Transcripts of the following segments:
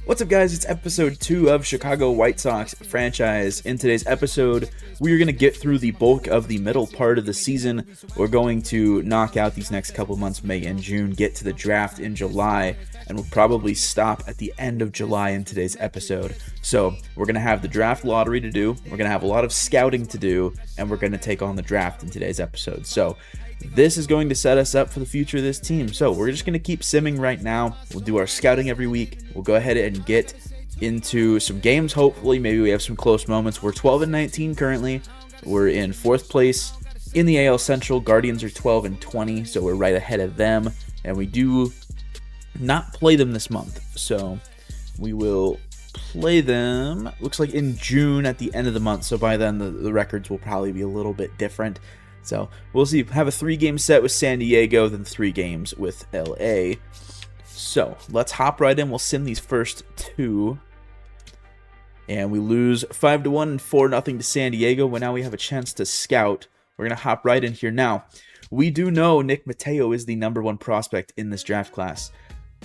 What's up, guys? It's episode 2 of Chicago White Sox franchise. In today's episode, we are going to get through the bulk of the middle part of the season. We're going to knock out these next couple months, May and June, get to the draft in July, and we'll probably stop at the end of July in today's episode. So we're going to have the draft lottery to do, we're going to have a lot of scouting to do, and we're going to take on the draft in today's episode. So this is going to set us up for the future of this team. So we're just going to keep simming right now. We'll do our scouting every week. We'll go ahead and get into some games. Hopefully, maybe we have some close moments. We're 12-19 currently. We're in 4th place in the AL Central. Guardians are 12-20, so we're right ahead of them. And we do not play them this month. So we will play them, looks like in June at the end of the month. So by then, the records will probably be a little bit different. So we'll see. Have a 3-game set with San Diego, then 3 games with LA. So let's hop right in. We'll sim these first 2. And we lose 5-1 and 4-0 to San Diego. Well, now we have a chance to scout. We're going to hop right in here. Now, we do know Nick Mateo is the #1 prospect in this draft class.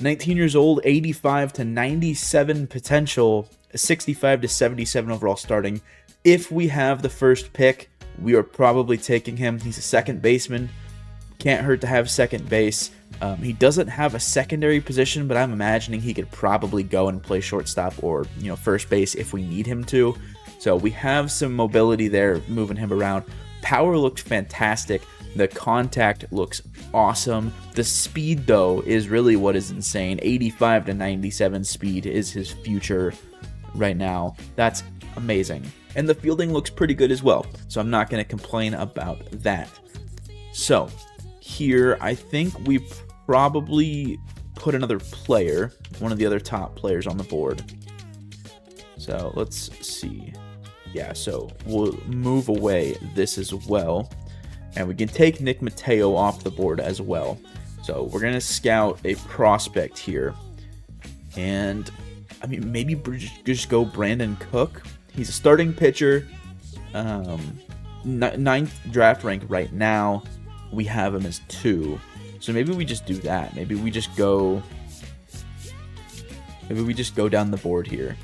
19 years old, 85 to 97 potential, 65 to 77 overall starting. If we have the first pick, we are probably taking him. He's a second baseman. Can't hurt to have second base. He doesn't have a secondary position, but I'm imagining he could probably go and play shortstop or first base if we need him to. So we have some mobility there, moving him around. Power looks fantastic. The contact looks awesome. The speed, though, is really what is insane. 85 to 97 speed is his future right now. That's amazing. And the fielding looks pretty good as well, so I'm not going to complain about that. So here, I think we probably put another player, one of the other top players on the board. So let's see. Yeah, so we'll move away this as well, and we can take Nick Mateo off the board as well. So we're going to scout a prospect here, and I mean, maybe just go Brandon Cook. He's a starting pitcher, 9th draft rank right now. We have him as 2, so maybe we just do that. Maybe we just go down the board here.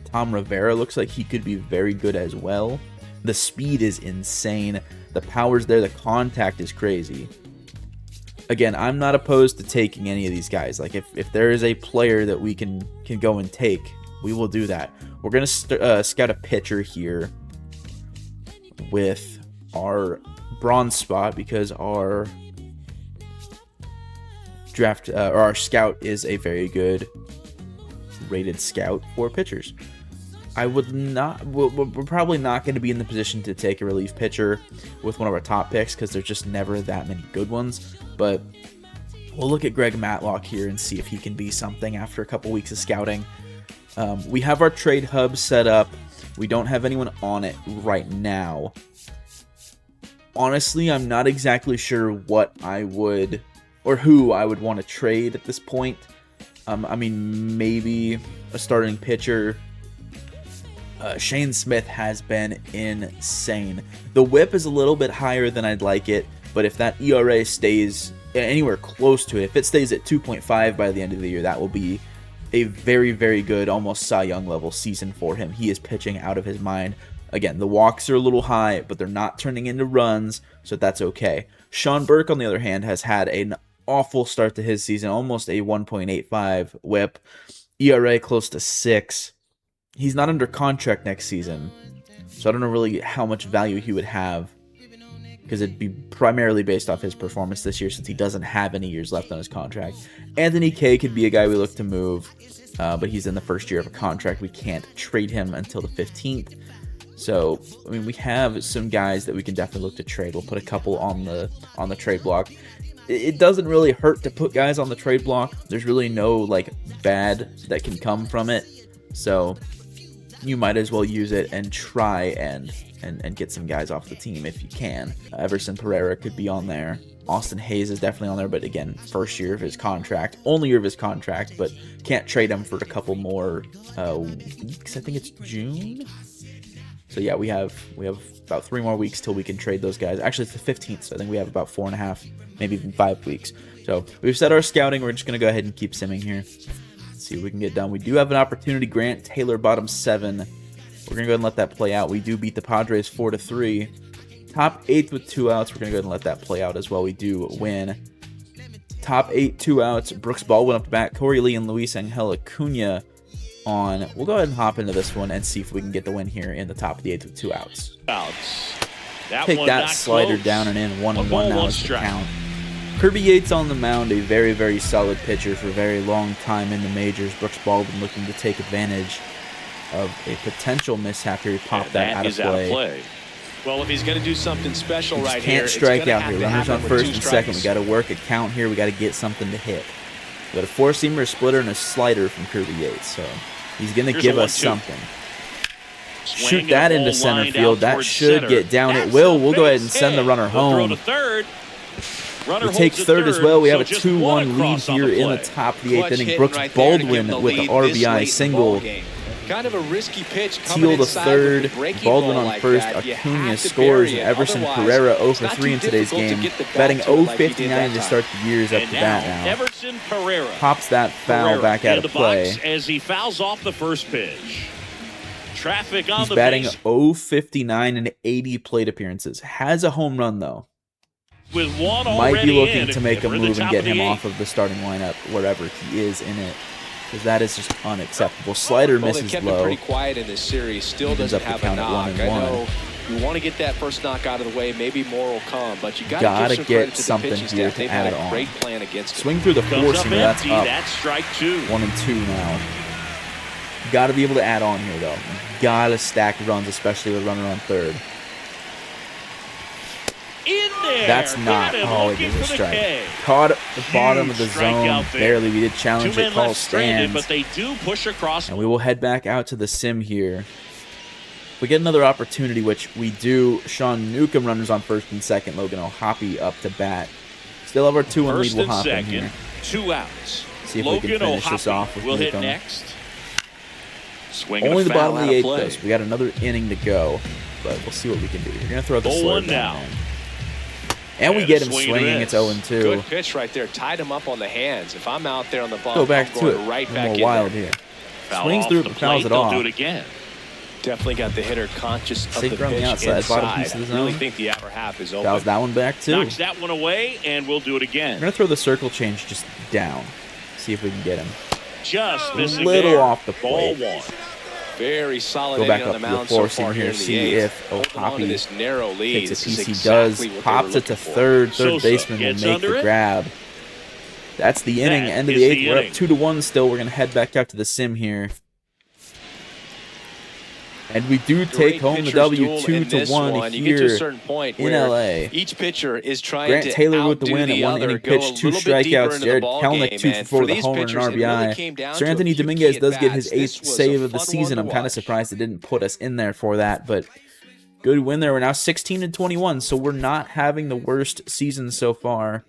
Tom Rivera looks like he could be very good as well. The speed is insane. The power's there. The contact is crazy. Again, I'm not opposed to taking any of these guys. Like if there is a player that we can go and take, we will do that. We're going to scout a pitcher here with our bronze spot because our draft or our scout is a very good rated scout for pitchers. We're probably not going to be in the position to take a relief pitcher with one of our top picks because there's just never that many good ones. But we'll look at Greg Matlock here and see if he can be something after a couple weeks of scouting. We have our trade hub set up. We don't have anyone on it right now. Honestly, I'm not exactly sure what I would or who I would want to trade at this point. I mean, maybe a starting pitcher. Shane Smith has been insane. The whip is a little bit higher than I'd like it, but if that ERA stays anywhere close to it, if it stays at 2.5 by the end of the year, that will be a very, very good, almost Cy Young level season for him. He is pitching out of his mind. Again, the walks are a little high, but they're not turning into runs, so that's okay. Sean Burke, on the other hand, has had an awful start to his season, almost a 1.85 whip, ERA close to 6. He's not under contract next season, so I don't know really how much value he would have because it'd be primarily based off his performance this year since he doesn't have any years left on his contract. Anthony Kay could be a guy we look to move, but he's in the first year of a contract. We can't trade him until the 15th. So, I mean, we have some guys that we can definitely look to trade. We'll put a couple on the trade block. It doesn't really hurt to put guys on the trade block. There's really no bad that can come from it. So you might as well use it and try and get some guys off the team if you can. Everson Pereira could be on there. Austin Hayes is definitely on there, but again, first year of his contract, only year of his contract, but can't trade him for a couple more weeks. I think it's June. So yeah, we have about 3 more weeks till we can trade those guys. Actually, it's the 15th, so I think we have about 4.5, maybe even 5 weeks. So we've set our scouting. We're just going to go ahead and keep simming here. see if we can get done. We do have an opportunity. Grant Taylor, bottom 7. We're going to go ahead and let that play out. We do beat the Padres 4-3. Top 8 with 2 outs. We're going to go ahead and let that play out as well. We do win. Top 8, 2 outs. Brooks Baldwin up to bat. Corey Lee and Luis Angel Acuna on. We'll go ahead and hop into this one and see if we can get the win here in the top of the 8th with 2 outs. Take that slider close. Down and in. 1-1 now is the count. Kirby Yates on the mound, a very, very solid pitcher for a very long time in the majors. Brooks Baldwin looking to take advantage of a potential mishap here. He popped that out of play. Well, if he's going to do something special right here, can't strike out here. Runners on first and second. We got to work a count here. We got to get something to hit. We got a four-seamer, a splitter, and a slider from Kirby Yates. So he's going to give us something. Shoot that into center field. That should get down. It will. We'll go ahead and send the runner home. We take third as well. We have a 2-1 lead here in the top of the 8th inning. Brooks Baldwin with an RBI single. Kind of a risky pitch. Teal the third, Baldwin on first, Acuna scores, and Everson Pereira 0 for 3 in today's game. Batting 0-59 to start the year is up to bat now. Everson Pereira pops that foul back out of play. As he fouls off the first pitch. Traffic on He's the batting base. 0-59 and 80 plate appearances. Has a home run though. With one might be looking to make a move and get him off of the starting lineup wherever he is in it, because that is just unacceptable. Slider misses kept low. It pretty quiet in this series. Still doesn't have a knock. I know you want to get that first knock out of the way. Maybe more will come, but you got to get something here to add on. Great plan against swing through the four-seamer. That's up. That's strike 2. 1-2 now. Got to be able to add on here though. Got to stack runs, especially with runner on third. In there. That's not. Oh, it was a strike. Caught at the bottom of the zone. Barely. We did challenge it. Call stands. But they do push across. And we will head back out to the sim here. If we get another opportunity, which we do. Sean Newcomb runners on first and second. Logan O'Hoppe up to bat. Still have our 2-1 lead. We'll hop in here. 2 outs. See if we can finish this off with Newcomb. Newcomb. Hit next. Only the bottom of the 8th though, so we got another inning to go. But we'll see what we can do. We're gonna throw the slider down. And we get him swinging. It's 0-2. Good pitch right there. Tied him up on the hands. If I'm out there on the bump, go back to it. Right back more wild here. Swings through it, but fouls it off. Do it again. Definitely got the hitter conscious of the pitch on the outside, bottom piece of the zone. I really think the upper half is open. Fouls that one back too. Knocks that one away, and we'll do it again. We're gonna throw the circle change just down. See if we can get him. Just a little off the plate. Ball 1. Very solid. Go back on up the to the mound four so far here. See if O'Hoppe this narrow lead. takes a piece. He does. Pops it to third. Third baseman will make the grab. That's the inning. End of the 8th. We're up 2-1 still. We're gonna head back out to the sim here. And we do take home the W 2-1 here in LA. Each pitcher is trying Grant to Taylor with the win at the 1 inning other, pitch, 2 strikeouts. Jared Kelenic 2 for 4 with a homer and an RBI. Sir Anthony Dominguez does get his 8th save of the season. I'm kind of surprised it didn't put us in there for that, but good win there. We're now 16-21, so we're not having the worst season so far.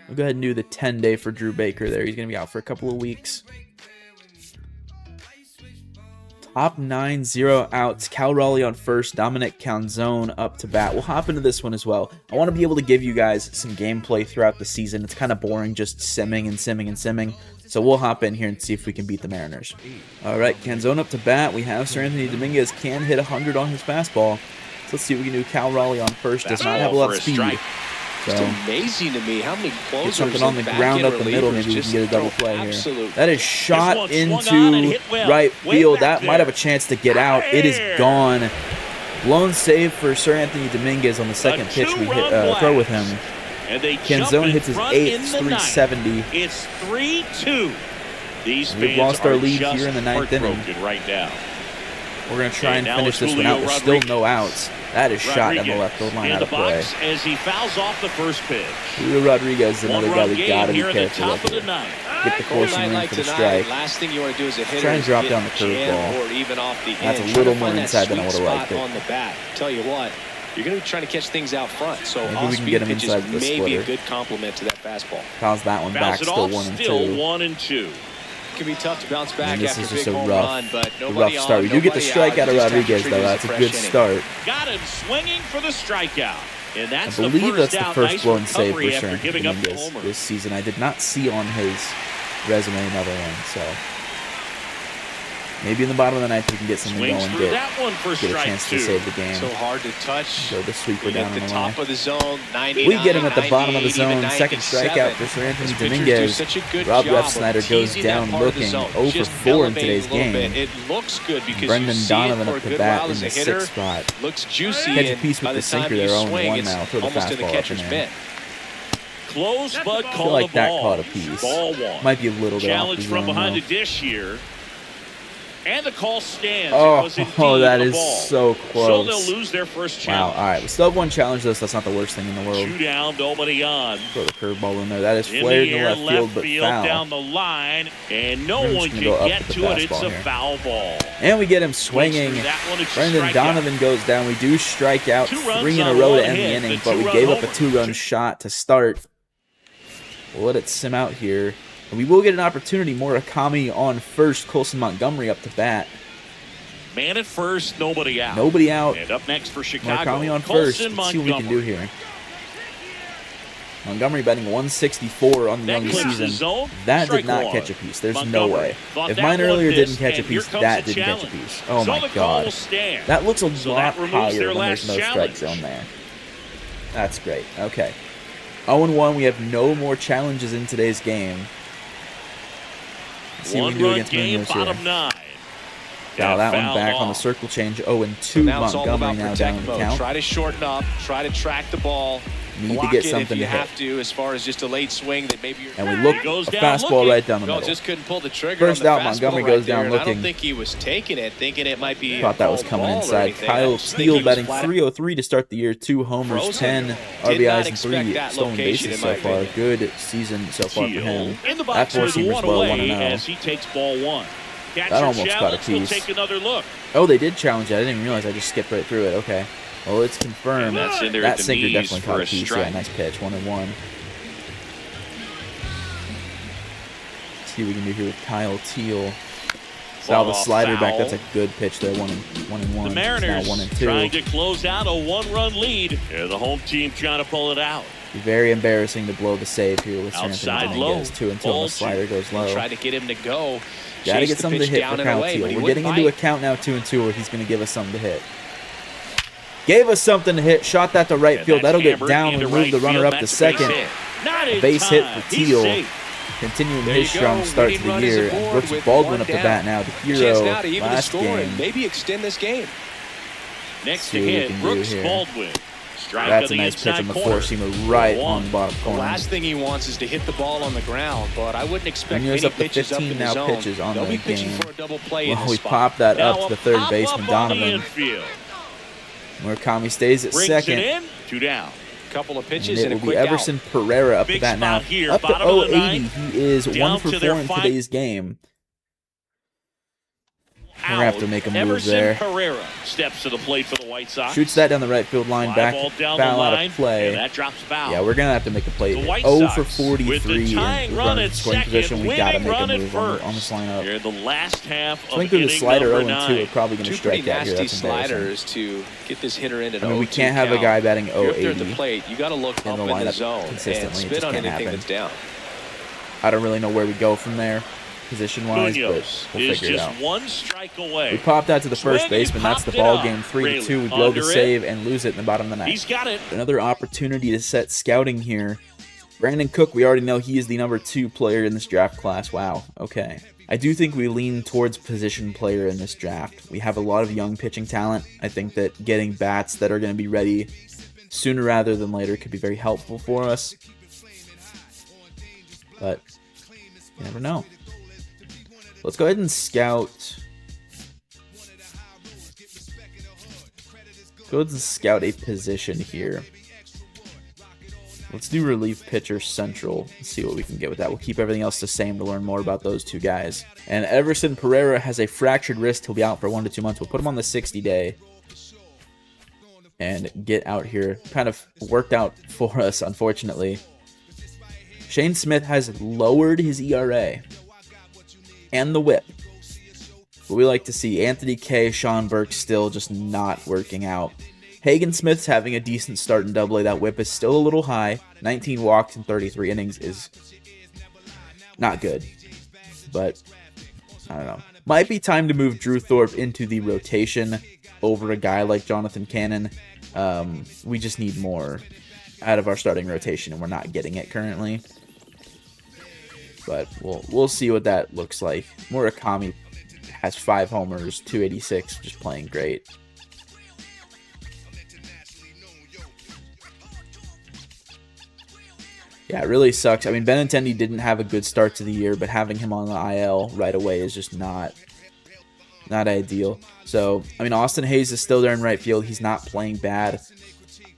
We'll go ahead and do the 10-day for Drew Baker there. He's going to be out for a couple of weeks. Top 9, 0 outs. Cal Raleigh on first. Dominic Canzone up to bat. We'll hop into this one as well. I want to be able to give you guys some gameplay throughout the season. It's kind of boring just simming and simming and simming. So we'll hop in here and see if we can beat the Mariners. All right, Canzone up to bat. We have Sir Anthony Dominguez can hit 100 on his fastball. So let's see what we can do. Cal Raleigh on first. Does not have a lot of speed. So, it's amazing to me how many closers get something on the ground up the middle. Maybe we can get a double play here. That is shot into right field. That might have a chance to get out. It is gone. Blown save for Sir Anthony Dominguez on the second pitch we throw with him. Canzone hits his 8th, 370. It's 3-2. We've lost our lead here in the 9th inning. Right now. We're going to try and finish this one out. There's still no outs. That is shot in the left field line out of play. As he fouls off the first pitch. Julio Rodriguez is another guy we got to be careful of. Get the four-seamer in for the strike. Last thing you want to do is a hitter try and drop down the curveball. That's a little more inside than I would have liked it. On the bat. Tell you what, you're going to be trying to catch things out front. So maybe we can get him inside the splitter. Maybe a good compliment to that fastball. Fouls that one back. Still 1-2. It can be tough to bounce back this after is a just big a home rough, run, but rough start. We do get the strikeout of Rodriguez, though. That's a good start. Got him swinging for the strikeout. And that's I believe that's the first nice blown save for Sir Anthony Dominguez this season. I did not see on his resume another one, so Maybe in the bottom of the ninth we can get something Swings going, through get that one for a strike chance two. to save the game. So hard to touch. Go the sweeper At down the on the top line. of the zone, 99, We get him at the bottom of the 98, even zone. Second 97. strikeout for Sir Anthony These pitchers do Dominguez. such a good Rob job of Refsnyder goes teasing that down part of the looking zone. 0 for Just 4 in elevate today's it a little game. bit. It looks good because Brendan you see Donovan it for up a to good bat while in as the a hitter. sixth spot. Looks juicy. Catch a and piece with by the the time sinker you there, 0-1 swing, it's now. Throw the almost in the fastball up catcher's in there. mitt. Close, but I feel called like a that ball. caught a piece. Ball one. Might be a little bit off Challenge the from zone, behind though. the dish here. And the call stands. It Oh, was indeed that a is ball. so close. So they'll lose their first Wow, challenge. all right. We still have one challenge, though, so that's not the worst thing in the world. 2 down, nobody on. Throw the curveball in there. That is In flared the in air, the left field, but foul. down the line, and no We're just one gonna can go up get with the to it. It's fastball a here. foul ball. And we get him swinging. That one, it's a Brendan strikeout. Donovan goes down. We do strike out 2 runs 3 in a on row to 1 end the hit. inning, The but we 2-run gave up a homer. 2-run shot to start. We'll let it sim out here. And we will get an opportunity. Murakami on first. Colson Montgomery up to bat. Man at first, nobody out. Nobody out. And up next for Chicago, Murakami on first. Colson Let's see what we can do Montgomery. here. Montgomery batting 164 on the That young clears the season. zone. That Strike did not one. catch a piece. There's no Montgomery way. thought If that mine one earlier missed, didn't catch a and here piece, comes that the didn't catch a challenge. piece. Oh So my the call God. will stand. That looks a So lot that removes higher their when there's last no strike challenge. zone there. That's great. Okay. 0-1. We have no more challenges in today's game. Let's see what we can do 1-run against game, Munoz here. bottom 9. Foul that one fouled back on the off. circle change. 0-2. Now it's all Montgomery about now down protect the mode. count. Try to shorten up. Try to track the ball. Need to block get it something if to you hit. have to, as far as just a late swing that maybe you're. And we look He goes a down fastball looking. right down the No, middle. just couldn't pull the trigger. First on the out, fastball Montgomery right goes there, down and I looking. don't think he was taking it, thinking it might be. Thought that was a coming ball or inside. anything. I Kyle just think Steele he was batting flat- 303 to start the year. 2 homers, Frozen. 10 Did RBIs, not and expect 3 that stolen location, bases in my so far. opinion. Good season so far for Teal him. in the That box four with seamer's one well away 1-0. as he takes ball 1. Catcher That almost got a challenge will piece. take another look. Oh, they did challenge that. I didn't even realize. I just skipped right through it. Okay. Well, it's confirmed. And that's in there That at the sinker knees definitely for caught a a piece. strike. Yeah, nice pitch. 1-1. See what we can do here with Kyle Teal. Foul the Ball slider back. foul. That's a good pitch there. 1-1. The Mariners Now 1-2. trying to close out a 1-run lead. Yeah, the home team trying to pull it out. Very embarrassing to blow the save here with Sir Outside Anthony low. Dominguez. 2-2 and Ball the slider goes low. Tried to get him to go. Got to Chase get the something to pitch hit down for and Kyle away, Teal. but he We're wouldn't getting into a bite. count now, 2-2, where he's going to give us something to hit. Gave us something to hit. Shot that to right And field. that's That'll get hammered down into and move right the runner field. up to That's a second. base hit. Not in Base hit time. for He's Teal. safe. Continuing There his you strong go. start to Leading the run is year. aboard And Brooks with Baldwin one up to down. bat now. The Chance hero now to even the last score game. and maybe extend this game. Next See to what we hit, can do Brooks here. Baldwin. Strike That's on a the nice pitch inside on the corner. four-seamer right 1-1. on the bottom The corner. last thing he wants is to hit the ball on the ground, but I wouldn't expect Munoz many up to pitches up 15 in the now zone. pitches on They'll the be pitching game. for a double play in Well, this we spot. popped that Now up to a the third pop-up baseman, on the Donovan. infield. Murakami stays at Brings second. it in. 2 down. Couple of And pitches it and a will be quick out. Everson Pereira up to Big bat now. spot here, Up to bottom of the 080. ninth. He is Down 1 for to 4 their in five- today's game. We're going to have to make a move Everson there. Pereira steps to the plate for the White Sox. Shoots that down the right field line. Fly Back ball down foul the out line, of play. and that drops foul. Yeah, we're going to have to make a play. The Here. White 0 Sox for 43 with the tying in run runner at scoring second, position. We got to winning make a run at move on first. this lineup. Here, the last half Swing of through the inning slider number 0 and 2. 9. We're probably going to Two pretty strike out here. nasty That's embarrassing. sliders to get this hitter into an I mean, we 0-2 can't have a count. guy batting If you're up there at the 080 plate, you got to look in up the in the lineup zone and consistently. It spit just on can't anything happen. that's down. I don't really know where we go from there, position-wise, Munoz but we'll is figure it just out. one strike away. We popped out to the first Swing, he baseman. That's the popped it ball up. game. 3-2. We Really blow the under it. save and lose it in the bottom of the ninth. He's got it. Another opportunity to set scouting here. Brandon Cook, we already know he is the number 2 player in this draft class. Wow. Okay. I do think we lean towards position player in this draft. We have a lot of young pitching talent. I think that getting bats that are going to be ready sooner rather than later could be very helpful for us. But you never know. Let's go ahead and scout. Go ahead and scout a position here. Let's do relief pitcher central. Let's see what we can get with that. We'll keep everything else the same to learn more about those two guys. And Everson Pereira has a fractured wrist. He'll be out for 1 to 2 months. We'll put him on the 60-day and get out here. Kind of worked out for us, unfortunately. Shane Smith has lowered his ERA and the whip. What we like to see, Anthony K, Sean Burke still just not working out. Hagen Smith's having a decent start in AA. That whip is still a little high. 19 walks in 33 innings is not good. But, I don't know. Might be time to move Drew Thorpe into the rotation over a guy like Jonathan Cannon. We just need more out of our starting rotation, and we're not getting it currently. But we'll see what that looks like. Murakami has 5 homers, 286, just playing great. Yeah, it really sucks. I mean, Benintendi didn't have a good start to the year, but having him on the IL right away is just not ideal. So, I mean, Austin Hayes is still there in right field. He's not playing bad.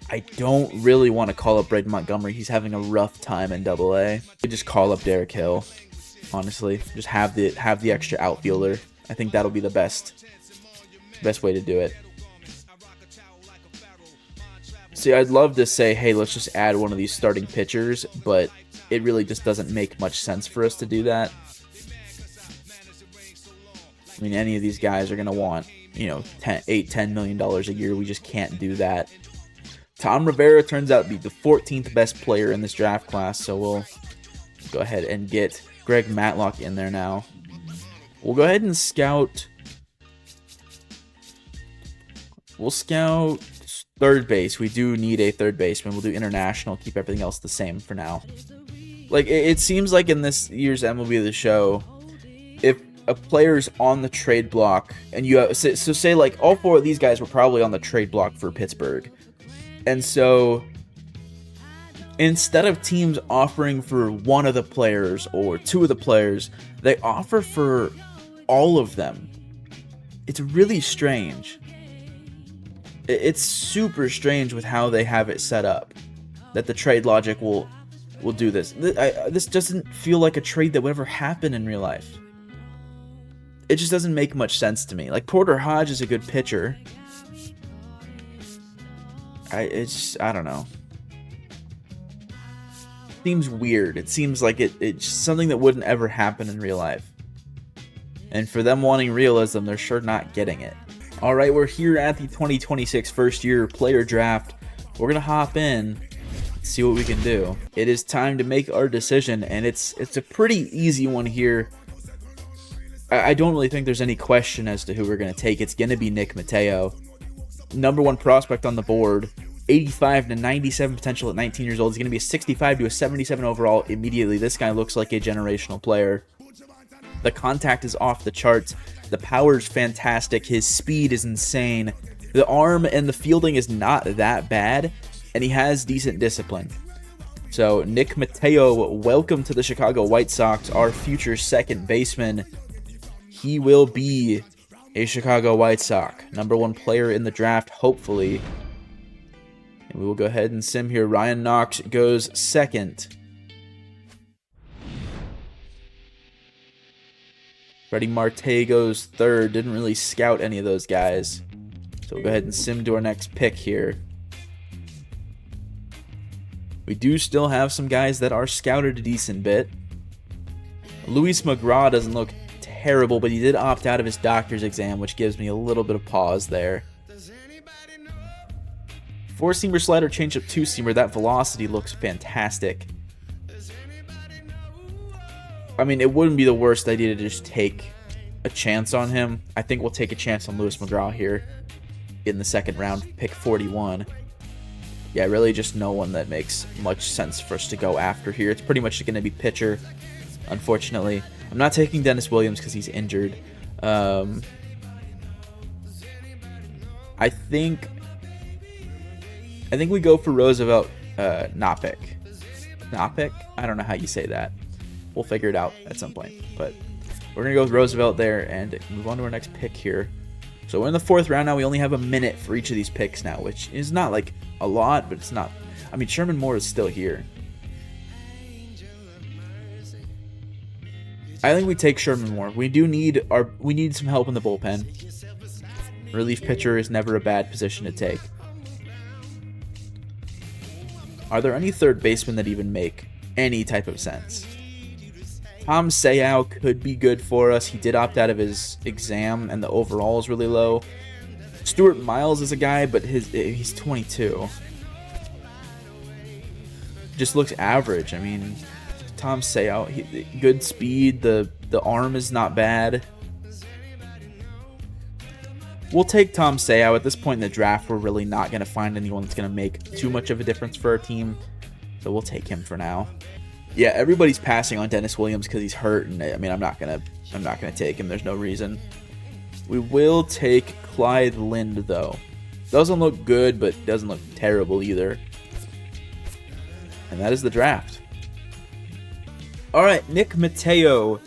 I don't really want to call up Braden Montgomery. He's having a rough time in AA. I just call up Derek Hill, honestly. Just have the extra outfielder. I think that'll be the best way to do it. See, I'd love to say, hey, let's just add one of these starting pitchers, but it really just doesn't make much sense for us to do that. I mean, any of these guys are going to want, $8-10 million a year. We just can't do that. Tom Rivera turns out to be the 14th best player in this draft class, so we'll go ahead and get Greg Matlock in there now. We'll go ahead and scout. We'll scout third base. We do need a third baseman. We'll do international, keep everything else the same for now. Like, it seems like in this year's MLB The Show, if a player's on the trade block, and you have, so say like all 4 of these guys were probably on the trade block for Pittsburgh. And so instead of teams offering for one of the players or 2 of the players, they offer for all of them. It's really strange. It's super strange with how they have it set up, that the trade logic will do this. This doesn't feel like a trade that would ever happen in real life. It just doesn't make much sense to me. Like, Porter Hodge is a good pitcher. I don't know. Seems weird. It seems like it's something that wouldn't ever happen in real life. And for them wanting realism, they're sure not getting it. All right, we're here at the 2026 first-year player draft. We're going to hop in, see what we can do. It is time to make our decision, and it's a pretty easy one here. I don't really think there's any question as to who we're going to take. It's going to be Nick Mateo. Number 1 prospect on the board. 85 to 97 potential at 19 years old. He's going to be a 65 to a 77 overall immediately. This guy looks like a generational player. The contact is off the charts. The power's fantastic. His speed is insane. The arm and the fielding is not that bad, and he has decent discipline. So Nick Mateo, welcome to the Chicago White Sox, our future second baseman. He will be a Chicago White Sox, number 1 player in the draft, hopefully. And we will go ahead and sim here. Ryan Knox goes second. Freddie Marte goes third. Didn't really scout any of those guys. So we'll go ahead and sim to our next pick here. We do still have some guys that are scouted a decent bit. Luis McGraw doesn't look terrible, but he did opt out of his doctor's exam, which gives me a little bit of pause there. 4-seamer slider, changeup, 2-seamer. That velocity looks fantastic. I mean, it wouldn't be the worst idea to just take a chance on him. I think we'll take a chance on Luis McGraw here in the second round, pick 41. Yeah, really just no one that makes much sense for us to go after here. It's pretty much going to be pitcher, unfortunately. I'm not taking Dennis Williams because he's injured. I think we go for Roosevelt Knopik. Knopik? I don't know how you say that. We'll figure it out at some point. But we're going to go with Roosevelt there and move on to our next pick here. So we're in the 4th round now. We only have a minute for each of these picks now, which is not like a lot, but it's not. I mean, Sherman Moore is still here. I think we take Sherman Moore. We need some help in the bullpen. Relief pitcher is never a bad position to take. Are there any third basemen that even make any type of sense? Tom Seau could be good for us. He did opt out of his exam, and the overall is really low. Stuart Miles is a guy, but he's 22. Just looks average. I mean, Tom Seau, good speed. The arm is not bad. We'll take Tom Seau. At this point in the draft, we're really not going to find anyone that's going to make too much of a difference for our team. So we'll take him for now. Yeah, everybody's passing on Dennis Williams because he's hurt, and I mean, I'm not gonna take him. There's no reason. We will take Clyde Lind though. Doesn't look good, but doesn't look terrible either. And that is the draft. All right, Nick Mateo.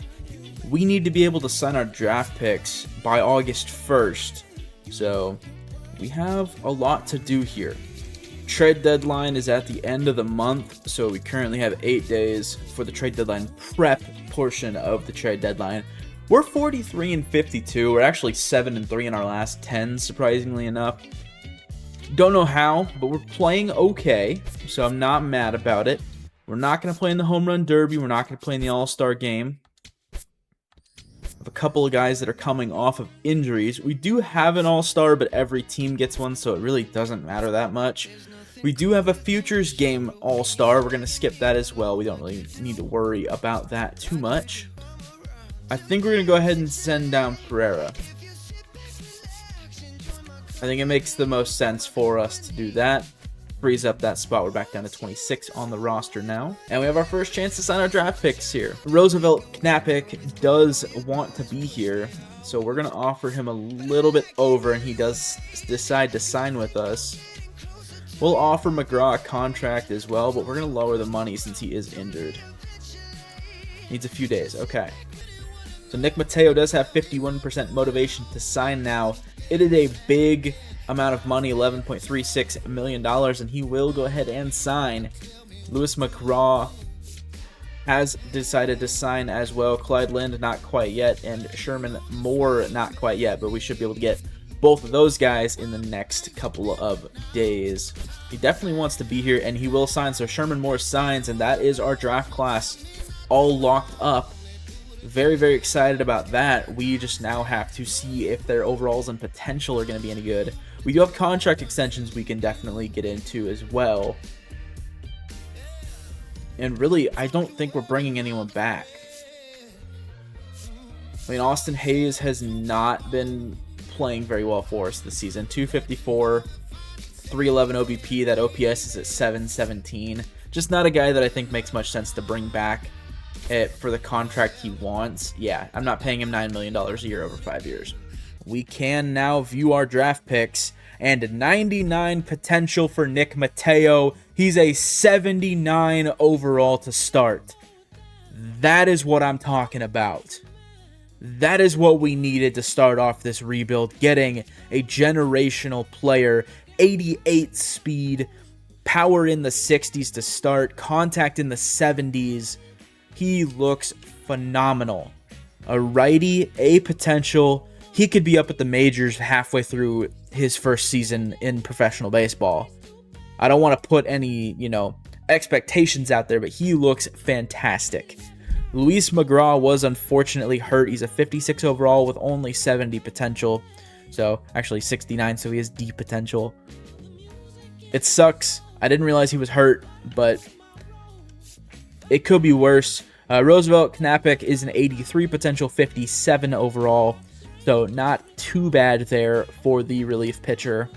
We need to be able to sign our draft picks by August 1st. So we have a lot to do here. Trade deadline is at the end of the month, so we currently have 8 days for the trade deadline prep portion of the trade deadline. We're 43-52. We're actually 7-3 in our last 10, surprisingly enough. Don't know how, but we're playing okay, so I'm not mad about it. We're not going to play in the Home Run Derby. We're not going to play in the All-Star Game. Of a couple of guys that are coming off of injuries. We do have an All-Star, but every team gets one, so it really doesn't matter that much. We do have a Futures Game All-Star. We're going to skip that as well. We don't really need to worry about that too much. I think we're going to go ahead and send down Pereira. I think it makes the most sense for us to do that. Frees up that spot. We're back down to 26 on the roster now. And we have our first chance to sign our draft picks here. Roosevelt Knapik does want to be here, so we're going to offer him a little bit over, and he does decide to sign with us. We'll offer McGraw a contract as well, but we're going to lower the money since he is injured. Needs a few days. Okay. So Nick Mateo does have 51% motivation to sign now. It is a big amount of money, $11.36 million, and he will go ahead and sign. Lewis McGraw has decided to sign as well. Clyde Lind, not quite yet, and Sherman Moore, not quite yet, but we should be able to get both of those guys in the next couple of days. He definitely wants to be here, and he will sign. So Sherman Moore signs, and that is our draft class all locked up. Very, very excited about that. We just now have to see if their overalls and potential are going to be any good. We do have contract extensions we can definitely get into as well. And really, I don't think we're bringing anyone back. I mean, Austin Hayes has not been playing very well for us this season. 254, 311 OBP. That OPS is at 717. Just not a guy that I think makes much sense to bring back for the contract he wants. Yeah, I'm not paying him $9 million a year over 5 years. We can now view our draft picks, and 99 potential for Nick Mateo. He's a 79 overall to start. That is what I'm talking about. That is what we needed to start off this rebuild, getting a generational player, 88 speed, power in the 60s to start, contact in the 70s. He looks phenomenal. A righty, a potential. He could be up at the majors halfway through his first season in professional baseball. I don't want to put any, expectations out there, but he looks fantastic. Luis McGraw was unfortunately hurt. He's a 56 overall with only 70 potential. So, actually 69, so he has D potential. It sucks. I didn't realize he was hurt, but it could be worse. Roosevelt Knapik is an 83 potential, 57 overall. So, not too bad there for the relief pitcher.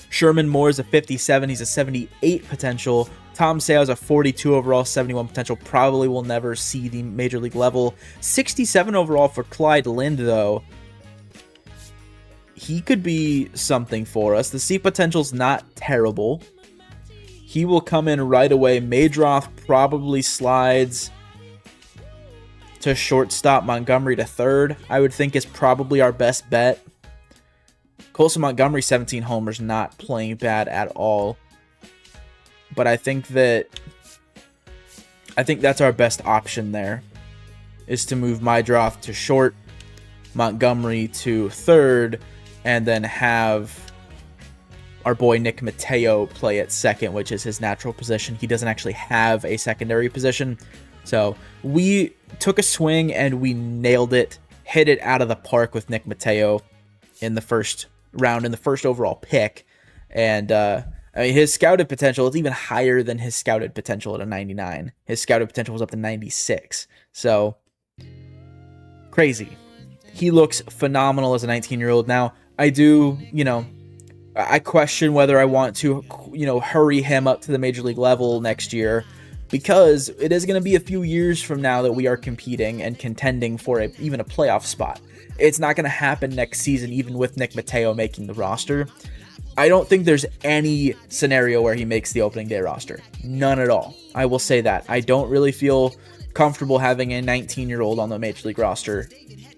Sherman Moore is a 57. He's a 78 potential. Tom Seau is a 42 overall, 71 potential. Probably will never see the major league level. 67 overall for Clyde Lind, though. He could be something for us. The C potential's not terrible. He will come in right away. Madroth probably slides to shortstop. Montgomery to third, I would think, is probably our best bet. Colson Montgomery, 17 homers, not playing bad at all. But I think that's our best option there, is to move Madroth to short, Montgomery to third, and then have our boy Nick Mateo play at second, which is his natural position. He doesn't actually have a secondary position. So we took a swing and we nailed it, hit it out of the park with Nick Mateo in the first round, in the first overall pick. And his scouted potential is even higher than his scouted potential at a 99. His scouted potential was up to 96. So crazy. He looks phenomenal as a 19-year-old. Now, I do, I question whether I want to, hurry him up to the major league level next year, because it is going to be a few years from now that we are competing and contending for even a playoff spot. It's not going to happen next season, even with Nick Mateo making the roster. I don't think there's any scenario where he makes the opening day roster. None at all. I will say that. I don't really feel comfortable having a 19-year-old on the major league roster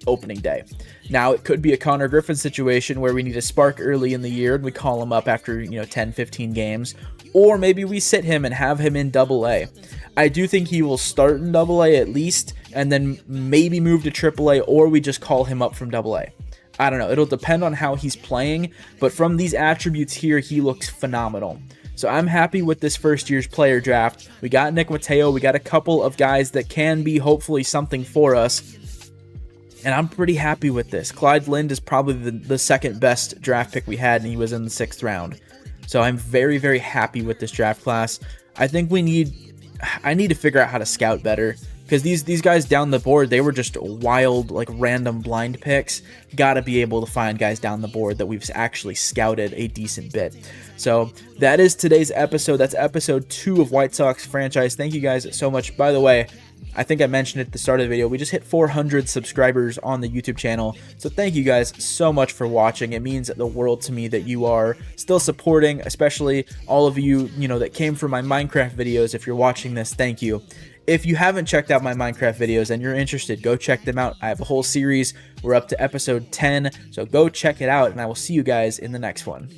opening day. Now, it could be a Connor Griffin situation where we need a spark early in the year and we call him up after 10, 15 games, or maybe we sit him and have him in Double-A. I do think he will start in Double-A at least, and then maybe move to Triple-A, or we just call him up from Double-A. I don't know. It'll depend on how he's playing, but from these attributes here, he looks phenomenal. So I'm happy with this first year's player draft. We got Nick Mateo. We got a couple of guys that can be hopefully something for us, and I'm pretty happy with this. Clyde Lind is probably the second best draft pick we had, and he was in the 6th round. So I'm very, very happy with this draft class. I think I need to figure out how to scout better, because these guys down the board, they were just wild, like random blind picks. Gotta be able to find guys down the board that we've actually scouted a decent bit. So that is today's episode. That's episode 2 of White Sox franchise. Thank you guys so much. By the way, I think I mentioned at the start of the video, we just hit 400 subscribers on the YouTube channel. So thank you guys so much for watching. It means the world to me that you are still supporting, especially all of you, that came from my Minecraft videos. If you're watching this, thank you. If you haven't checked out my Minecraft videos and you're interested, go check them out. I have a whole series. We're up to episode 10, so go check it out, and I will see you guys in the next one.